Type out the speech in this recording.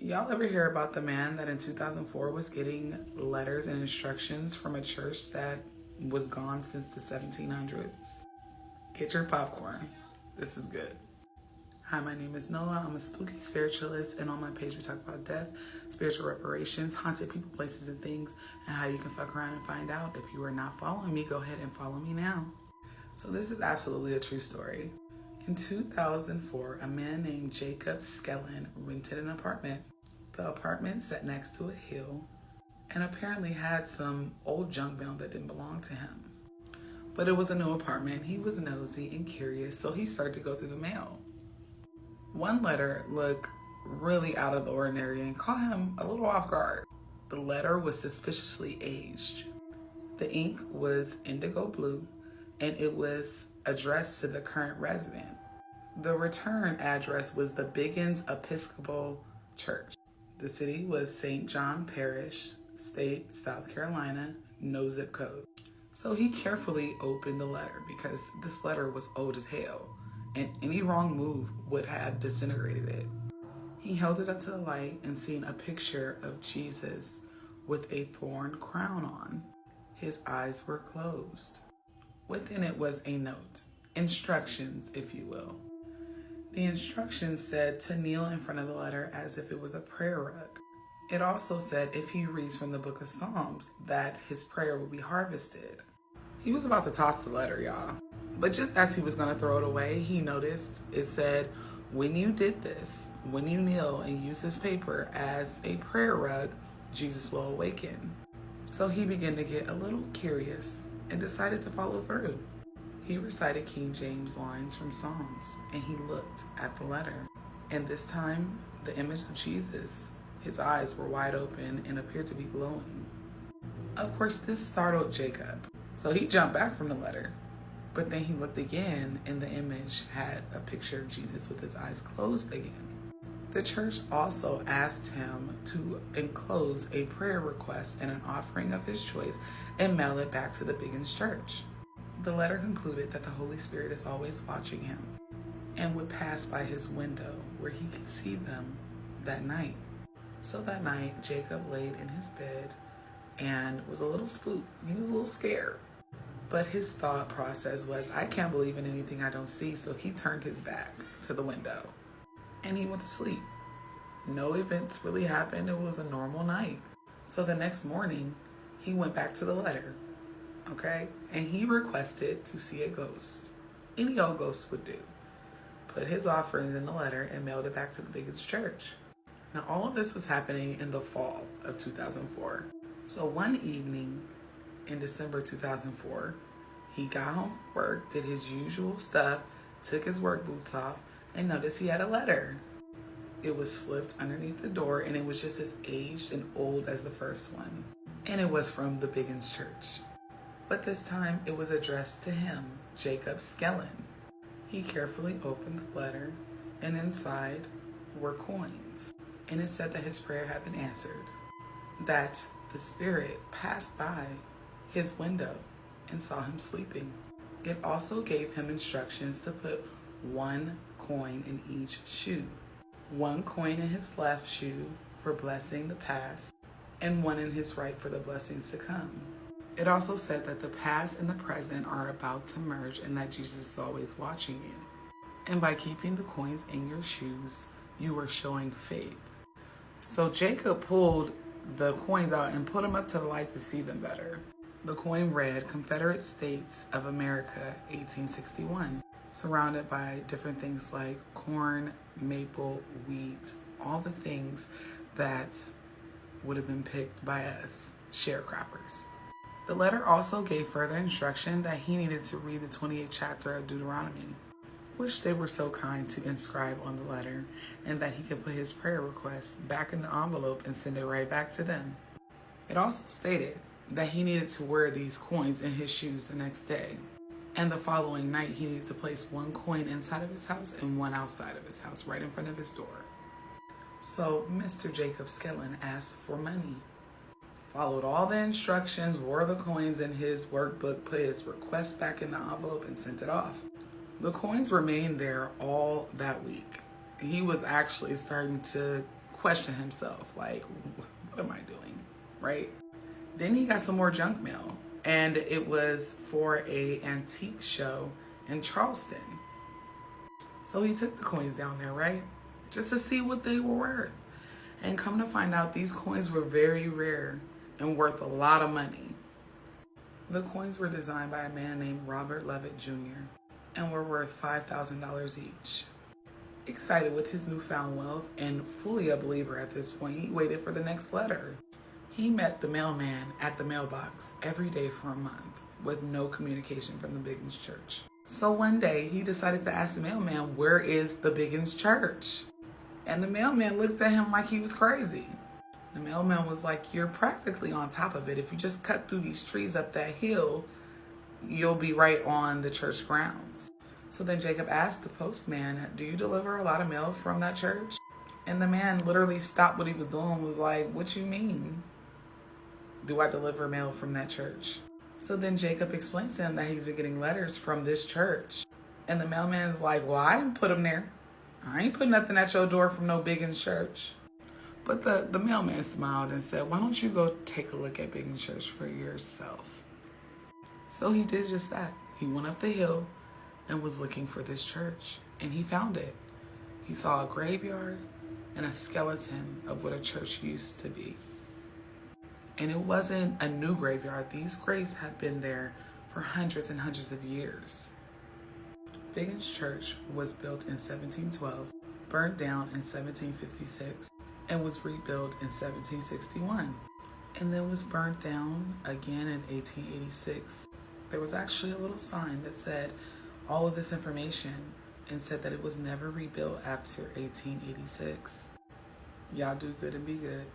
Y'all ever hear about the man that in 2004 was getting letters and instructions from a church that was gone since the 1700s? Get your popcorn. This is good. Hi, my name is Noah. I'm a spooky spiritualist, and on my page we talk about death, spiritual reparations, haunted people, places, and things, and how you can fuck around and find out. If you are not following me, go ahead and follow me now. So this is absolutely a true story. In 2004, a man named Jacob Skelen rented an apartment. The apartment sat next to a hill and apparently had some old junk mail that didn't belong to him. But it was a new apartment. He was nosy and curious, so he started to go through the mail. One letter looked really out of the ordinary and caught him a little off guard. The letter was suspiciously aged. The ink was indigo blue, and it was addressed to the current resident. The return address was the Biggin Episcopal Church. The city was St. John Parish, State, South Carolina, no zip code. So he carefully opened the letter because this letter was old as hell, and any wrong move would have disintegrated it. He held it up to the light and seen a picture of Jesus with a thorn crown on. His eyes were closed. Within it was a note, instructions, if you will. The instructions said to kneel in front of the letter as if it was a prayer rug. It also said if he reads from the book of Psalms, that his prayer will be harvested. He was about to toss the letter, y'all. But just as he was going to throw it away, he noticed it said, when you did this, when you kneel and use this paper as a prayer rug, Jesus will awaken. So he began to get a little curious and decided to follow through. He recited King James lines from Psalms, and he looked at the letter. And this time, the image of Jesus, his eyes were wide open and appeared to be glowing. Of course, this startled Jacob, so he jumped back from the letter. But then he looked again, and the image had a picture of Jesus with his eyes closed again. The church also asked him to enclose a prayer request and an offering of his choice and mail it back to the Biggin church. The letter concluded that the Holy Spirit is always watching him and would pass by his window where he could see them that night. So that night, Jacob laid in his bed and was a little spooked. He was a little scared. But his thought process was, I can't believe in anything I don't see, so he turned his back to the window and he went to sleep. No events really happened. It was a normal night. So the next morning, he went back to the letter, okay? And he requested to see a ghost. Any old ghost would do. Put his offerings in the letter and mailed it back to the Biggin church. Now, all of this was happening in the fall of 2004. So one evening in December 2004, he got home from work, did his usual stuff, took his work boots off, and noticed he had a letter. It was slipped underneath the door, and it was just as aged and old as the first one. And it was from the Biggin church. But this time, it was addressed to him, Jacob Skelen. He carefully opened the letter, and inside were coins. And it said that his prayer had been answered, that the spirit passed by his window and saw him sleeping. It also gave him instructions to put one coin in each shoe. One coin in his left shoe for blessing the past, and one in his right for the blessings to come. It also said that the past and the present are about to merge and that Jesus is always watching you. And by keeping the coins in your shoes, you are showing faith. So Jacob pulled the coins out and put them up to the light to see them better. The coin read, Confederate States of America, 1861. Surrounded by different things like corn, maple, wheat, all the things that would have been picked by us sharecroppers. The letter also gave further instruction that he needed to read the 28th chapter of Deuteronomy, which they were so kind to inscribe on the letter, and that he could put his prayer request back in the envelope and send it right back to them. It also stated that he needed to wear these coins in his shoes the next day. And the following night, he needed to place one coin inside of his house and one outside of his house, right in front of his door. So Mr. Jacob Skelen asked for money, followed all the instructions, wore the coins in his workbook, put his request back in the envelope, and sent it off. The coins remained there all that week. He was actually starting to question himself, like, what am I doing, right? Then he got some more junk mail, and it was for a antique show in Charleston. So he took the coins down there, right? Just to see what they were worth. And come to find out, these coins were very rare and worth a lot of money. The coins were designed by a man named Robert Levitt Jr. and were worth $5,000 each. Excited with his newfound wealth and fully a believer at this point, he waited for the next letter. He met the mailman at the mailbox every day for a month with no communication from the Biggin's church. So one day he decided to ask the mailman, where is the Biggin's church? And the mailman looked at him like he was crazy. The mailman was like, you're practically on top of it. If you just cut through these trees up that hill, you'll be right on the church grounds. So then Jacob asked the postman, do you deliver a lot of mail from that church? And the man literally stopped what he was doing and was like, what you mean? Do I deliver mail from that church? So then Jacob explains to him that he's been getting letters from this church. And the mailman's like, well, I didn't put them there. I ain't put nothing at your door from no Biggin's church. But the mailman smiled and said, why don't you go take a look at Biggin's church for yourself? So he did just that. He went up the hill and was looking for this church, and he found it. He saw a graveyard and a skeleton of what a church used to be. And it wasn't a new graveyard. These graves had been there for hundreds and hundreds of years. Biggin's church was built in 1712, burned down in 1756, and was rebuilt in 1761, and then was burned down again in 1886. There was actually a little sign that said all of this information and said that it was never rebuilt after 1886. Y'all do good and be good.